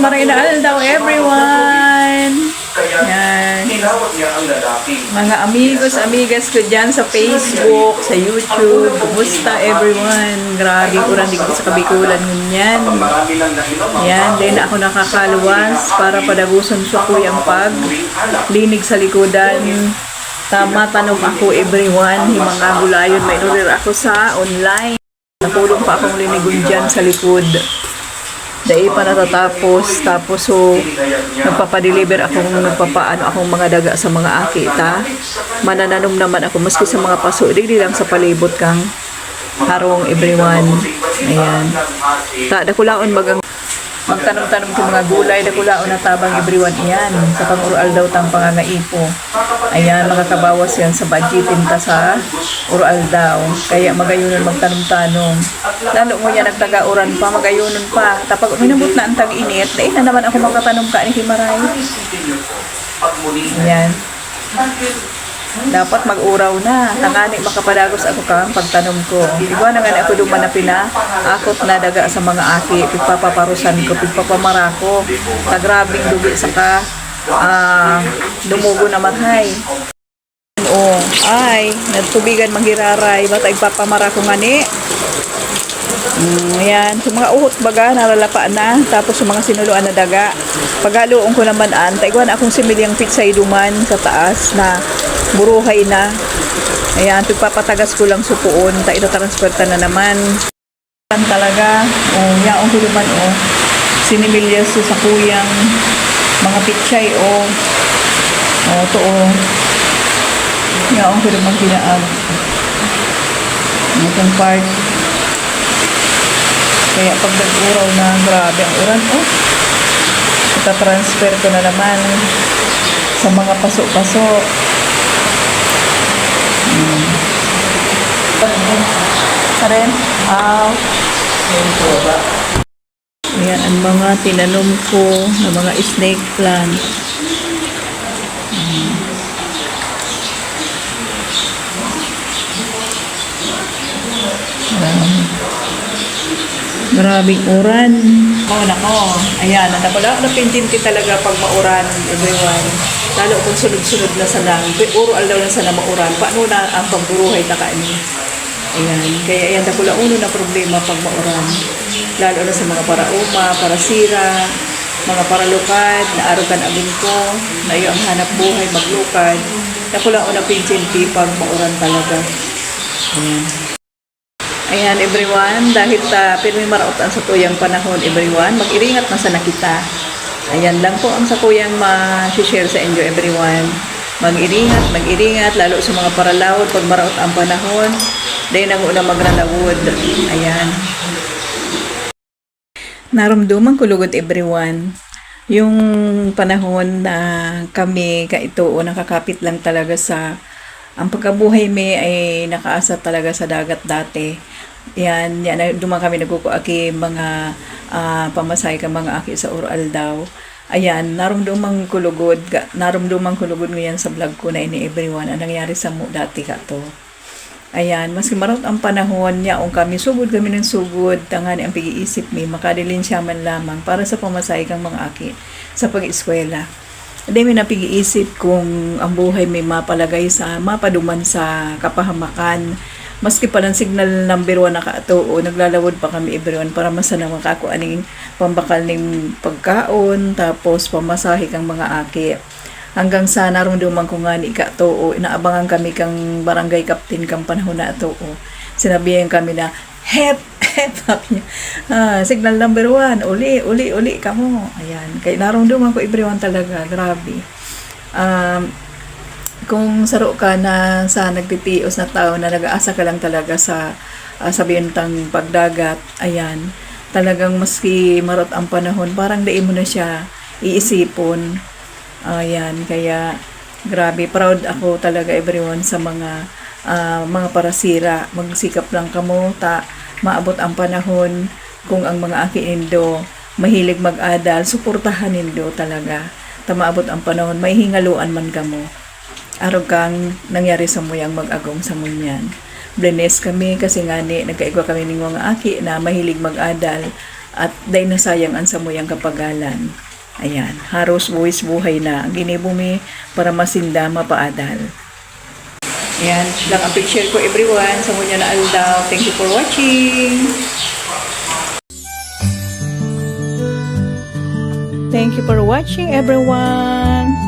Marina Aldaw, everyone! Yan. Mga amigos, amigas ko dyan sa Facebook, sa YouTube. Kumusta everyone? Grabe, kurang digit sa kabikulan ngunyan. Yan, din ako nakakaluwas para padagusan sa kuyang pag. Linig sa likodan. Tama, tanong ako everyone. Mga gulayon, may order ako sa online. Napulong pa akong linigon dyan sa likod. Dahil pa natatapos, tapos so nagpapadeliver akong mga daga sa mga akita. Manananom naman ako maski sa mga paso, di lang sa palibot kang harong everyone. Ayan. Dakulaon magtanong-tanong ko mga gulay, dakulaon na tabang everyone iyan. Sa pang-ural daw tang pangangaipo. Ayan, makakabawas yan sa budgetin ta sa ural daw. Kaya magayunan magtanong-tanong. Lalo mo yan nagtaga-uran pa, magayunan pa. Tapos minabot na ang tag-init, dahil na naman ako magkatanong ka ni Himaray. Ayan. Dapat mag-uraw na. Tangani makapadagos ako kang pagtanom ko. Iba na nga ako duman na pina. Akot na daga sa mga aki. Pigpapaparusan ko, pigpapamara ko. Tagrabing dugi sa ka. Dumugo naman hay. Ay, nagtubigan manghiraray. Bata ipapamara ko nga ni. Ayan, so mga uhot baga, nalalapa na. Tapos yung mga sinuluan na daga. Paghaluon ko naman taiguan akong similyang pizza iduman sa taas na buruhay na. Ayan, pagpapatagas ko lang supuon. Ito transferta na naman. Talaga, yaong ko naman, sinimilyas sa kuyang mga pitsay, yaong ko naman kinaag. Itong part. Kaya pag nag-uraw na, grabe ang uran, ita-transfer ko na naman sa mga paso-paso. Karen, ayan ang mga tinanom ko na mga snake plant. Grabing uran. Nako. Ayan, napintinti talaga pag mauran, everyone. Lalo kung sunod-sunod na sa langit. Ural daw na sana mauran. Paano na ang pagburuhay na kainin? Ayan. Kaya ayan, uno na problema pag mauran. Lalo na sa mga parauma, parasira, mga paralukad, naarugan agin ko, na iyo ang hanap buhay, maglukad. Una pintinti pag mauran talaga. Ayan. Ayan everyone, dahil pirmi marautan sa tuyang panahon everyone, mag-iringat na sana kita. Ayan lang po ang sa kuyang ma-share sa inyo everyone. Mag-iringat, lalo sa mga paralawod pag maraot ang panahon. Dahil nang una maglalawod. Ayan. Naramdaman ko lugod everyone. Yung panahon na kami kaito nakakapit lang talaga sa ang pagkabuhay may ay nakaasa talaga sa dagat dati. Yan duman kami nagkukuaki mga pamasay ka mga aki sa oral daw. Ayan, narumdumang kulugod ngayon sa vlog ko na ini everyone ang nangyari sa mo dati ka to. Ayan, maski marot ang panahon niya kami sugod kami ng sugod tangani ang pag-iisip mi makadilin siya man lamang para sa pamasay kang mga aki sa pag-eskwela. Hindi may napag-iisip kung ang buhay may mapalagay sa mapaduman sa kapahamakan. Maski pa ng signal number 1 na kaatuo, naglalawod pa kami everyone para masana makakuha aning pambakal ng pagkaon, tapos pamasahe kang mga aki. Hanggang sa narumduman ko nga ni kaatuo, inaabangan kami kang barangay captain kang panahon na atuo. Sinabihan kami na, hep niya. Signal number 1, uli ka mo. Ayan, kaya narumduman ko everyone talaga, grabe. Kung saro ka na sa nagtitios na tao na nag-aasa ka lang talaga sa bintang pagdagat, ayan, talagang maski marot ang panahon, parang dai mo na siya iisipon. Ayan, kaya grabe, proud ako talaga everyone sa mga parasira. Magsikap lang kamo, maabot ang panahon kung ang mga aki nindo mahilig mag-adal, suportahan nindo talaga. Maabot ang panahon, may hingaluan man kamo. Araw kang nangyari sa muyang mag-agong sa munyan. Blessed kami kasi nga nagkaigwa kami ng mga aki na mahilig mag-adal. at day nasayang ang samuyang kapagalan. Ayan, haros buwis buhay na ang ginibumi para masinda mapaadal. Ayan, lang ang picture ko everyone. Sa munya na aldaw. Thank you for watching. Thank you for watching everyone.